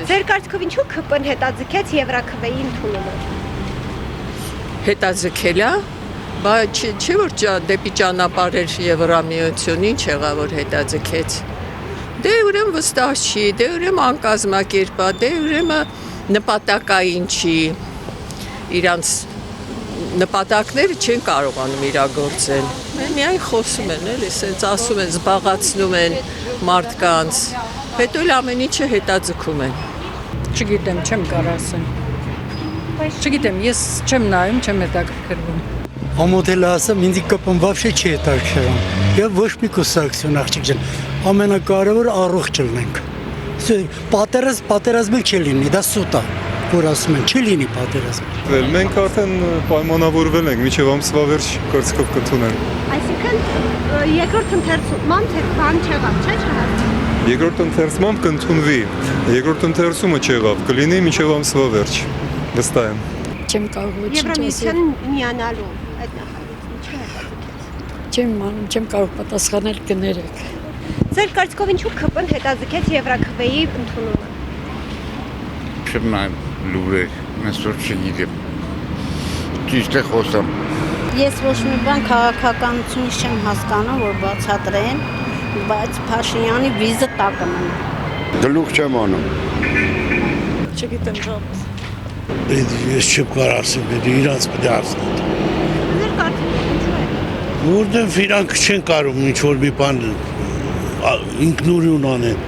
Ձեր կարծիքով ինչու ԿՊ-ն հետաձգեց Եվրաքվեի ընդունումը։ Հետաձգելա, բայց չէ որ դեպի ճանապարհ էր Եվրամիություն, ինչ եղավ որ հետաձգեց։ Դե ուրեմն վստահ չի, դե ուրեմն անկազմակերպա, դե ուրեմն նպատակային չի։ Իրանց նպատակները չեն կարողանում իրագործել։ Միայն խոսում են, էլի, ասենց ասում են, զբաղացնում են մարդկանց, հետո էլ ամեն ինչը հետաձգում են։ Չգիտեմ, չեմ կարող ասեմ։ Չգիտեմ, ես չեմ նայում, չեմ հետաքրքրվում։ Ամոթել ասեմ, ինձ ԿՊ-ն вообще չի հետաքրքրում։ Եվ ոչ մի կուսակցություն աղջիկ ջան, ամենակարևորը առողջ լինենք։ Պատերազմ չի լինի, դա սուտ է, որ ասում են, չի լինի պատերազմ։ Մենք արդեն պայմանավորվել ենք, մինչև ամսվա վերջ կարծիքով կընդունեն։ Այսինքն երկրորդ ընթերցումն թե բան չեղավ, չէ՞ չհասցնի։ Երկրորդ ընթերցմամբ կընդունվի, երկրորդ ընթերցումը չեղավ, կլինի մինչև ամսվա վերջ, վստահ եմ։ Չեմ կարող ոչինչ ասել։ Եվրամիության միանալու այդ նախագիծն ինչու հետաձգեց։ Չեմ կարող պատասխանել կներեք։ Ձեր կարծիքով ինչու ԿՊ-ն հետաձգեց Եվրաքվեի ընդունումը։ Չեմ նայում լուրեր, այսօր չգիտեմ։ Ճիշտ է խոսամ։ Ես ոչ մի բան քաղաքականությունից չեմ հասկանում, որ բացատրեն, բայց Փաշինյանի վիզը տակը մնա։ Գլուխ չեմ անում։ Չգիտեմ շատ։ Ես չեմ կարող ասեմ, իրանց պետք է ասեն։ Ձեր կարծիքով ինչու է։ Որտեղ իրանք չեն կարող ինչ որ մի բան ինքնուրույն անեն։